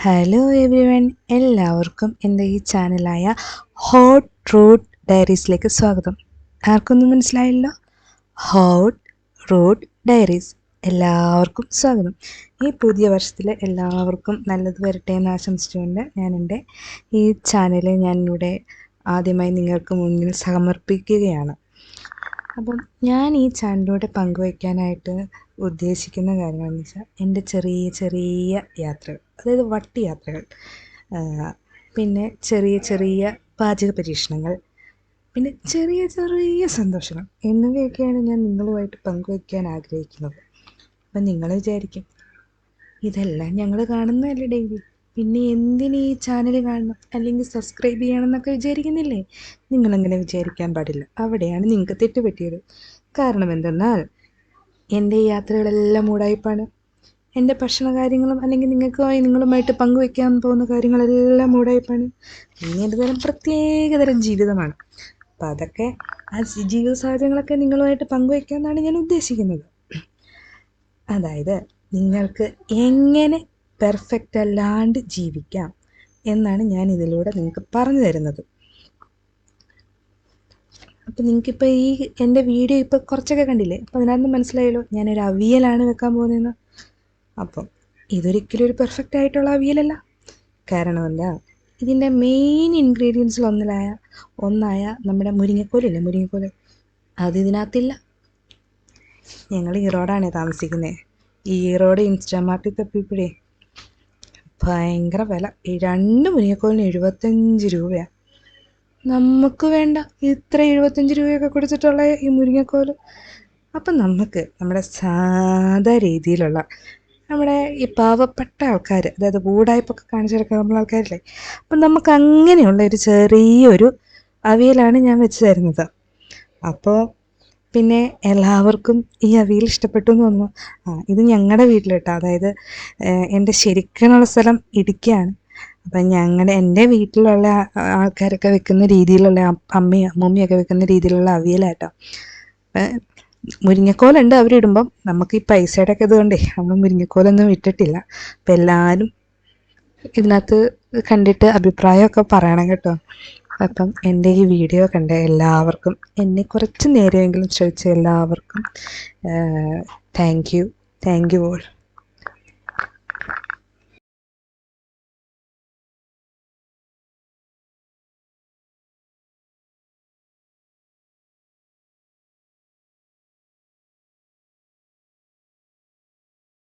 Hello everyone, എല്ലാവർക്കും എൻ്റെ ഈ ചാനലായ ഹോട്ട് റൂട്ട് ഡയറീസിലേക്ക് സ്വാഗതം. ആർക്കൊന്നും മനസ്സിലായല്ലോ? ഹോട്ട് റൂട്ട് ഡയറീസ്, എല്ലാവർക്കും സ്വാഗതം. ഈ പുതിയ വർഷത്തിൽ എല്ലാവർക്കും നല്ലത് വരട്ടെ എന്ന് ആശംസിച്ചുകൊണ്ട് ഞാൻ എൻ്റെ ഈ ചാനൽ ഞാനിവിടെ ആദ്യമായി നിങ്ങൾക്ക് മുന്നിൽ സമർപ്പിക്കുകയാണ്. അപ്പം ഞാൻ ഈ ചാനലിലൂടെ പങ്കുവയ്ക്കാനായിട്ട് ഉദ്ദേശിക്കുന്ന കാര്യങ്ങളെന്ന് വെച്ചാൽ എൻ്റെ ചെറിയ ചെറിയ യാത്രകൾ, അതായത് വട്ടി യാത്രകൾ, പിന്നെ ചെറിയ ചെറിയ പാചക പരീക്ഷണങ്ങൾ, പിന്നെ ചെറിയ ചെറിയ സന്തോഷങ്ങൾ എന്നിവയൊക്കെയാണ് ഞാൻ നിങ്ങളുമായിട്ട് പങ്കുവയ്ക്കാൻ ആഗ്രഹിക്കുന്നത്. അപ്പം നിങ്ങൾ വിചാരിക്കും, ഇതെല്ലാം ഞങ്ങൾ കാണുന്നതല്ലേ ഡെയിലി, പിന്നെ എന്തിന് ഈ ചാനൽ കാണണം അല്ലെങ്കിൽ സബ്സ്ക്രൈബ് ചെയ്യണം എന്നൊക്കെ വിചാരിക്കുന്നില്ലേ? നിങ്ങളങ്ങനെ വിചാരിക്കാൻ പാടില്ല. അവിടെയാണ് നിങ്ങൾക്ക് തെറ്റുപറ്റിയത്. കാരണം എന്തെന്നാൽ എൻ്റെ യാത്രകളെല്ലാം മൂടായ്പാണ്. എൻ്റെ ഭക്ഷണ കാര്യങ്ങളും അല്ലെങ്കിൽ നിങ്ങളുമായിട്ട് പങ്കുവയ്ക്കാൻ പോകുന്ന കാര്യങ്ങളെല്ലാം മൂടായ്പാണ്. പിന്നെ എൻ്റെ തരം പ്രത്യേകതരം ജീവിതമാണ്. അപ്പം അതൊക്കെ ആ ജീവിത സാഹചര്യങ്ങളൊക്കെ നിങ്ങളുമായിട്ട് പങ്കുവയ്ക്കാമെന്നാണ് ഞാൻ ഉദ്ദേശിക്കുന്നത്. അതായത് നിങ്ങൾക്ക് എങ്ങനെ പെർഫെക്റ്റ് അല്ലാണ്ട് ജീവിക്കാം എന്നാണ് ഞാൻ ഇതിലൂടെ നിങ്ങൾക്ക് പറഞ്ഞു തരുന്നത്. അപ്പം നിങ്ങൾക്കിപ്പോൾ ഈ എൻ്റെ വീഡിയോ ഇപ്പോൾ കുറച്ചൊക്കെ കണ്ടില്ലേ? അപ്പോൾ അതിനകത്ത് മനസ്സിലായല്ലോ ഞാനൊരു അവിയലാണ് വെക്കാൻ പോകുന്നതെന്ന്. അപ്പം ഇതൊരിക്കലും ഒരു പെർഫെക്റ്റ് ആയിട്ടുള്ള അവിയലല്ല. കാരണം എന്താ, ഇതിൻ്റെ മെയിൻ ഇൻഗ്രീഡിയൻസിൽ ഒന്നായ നമ്മുടെ മുരിങ്ങക്കോലില്ലേ, മുരിങ്ങക്കോല്, അത് ഇതിനകത്തില്ല. ഞങ്ങൾ ഈറോഡാണ് താമസിക്കുന്നത്. ഈറോഡ് ഇൻസ്റ്റാമാർട്ടിൽ തപ്പിയപ്പോഴേ ഭയങ്കര വില. ഈ 2 മുരിങ്ങക്കോലിന് 75 രൂപയാണ്. നമുക്ക് വേണ്ട ഇത്ര 75 രൂപയൊക്കെ കൊടുത്തിട്ടുള്ള ഈ മുരിങ്ങക്കോല്. അപ്പം നമ്മുടെ സാധാ രീതിയിലുള്ള നമ്മുടെ ഈ പാവപ്പെട്ട ആൾക്കാർ, അതായത് ഊടായ്പൊക്കെ കാണിച്ചെടുക്കുന്ന നമ്മൾ ആൾക്കാരില്ലേ, അപ്പം നമുക്ക് അങ്ങനെയുള്ള ഒരു ചെറിയൊരു അവിയലാണ് ഞാൻ വെച്ച് തരുന്നത്. അപ്പോൾ പിന്നെ എല്ലാവർക്കും ഈ അവിയൽ ഇഷ്ടപ്പെട്ടു എന്ന് തോന്നുന്നു. ഇത് ഞങ്ങളുടെ വീട്ടിൽ കേട്ടോ, അതായത് എൻ്റെ ശരിക്കുള്ള സ്ഥലം ഇടുക്കിയാണ്. അപ്പം എൻ്റെ വീട്ടിലുള്ള ആൾക്കാരൊക്കെ വെക്കുന്ന രീതിയിലുള്ള, അമ്മൂമ്മയൊക്കെ വെക്കുന്ന രീതിയിലുള്ള അവിയലാട്ടോ. മുരിങ്ങക്കോലുണ്ട് അവരിടുമ്പം. നമുക്ക് ഈ പൈസയുടെ ഒക്കെ ഇതുകൊണ്ടേ നമ്മൾ മുരിങ്ങക്കോലൊന്നും ഇട്ടിട്ടില്ല. അപ്പം എല്ലാവരും ഇതിനകത്ത് കണ്ടിട്ട് അഭിപ്രായമൊക്കെ പറയണം കേട്ടോ. അപ്പം എൻ്റെ ഈ വീഡിയോ കണ്ട എല്ലാവർക്കും, എന്നെ കുറച്ച് നേരമെങ്കിലും ശ്രമിച്ച എല്ലാവർക്കും താങ്ക് യു ഓൾ.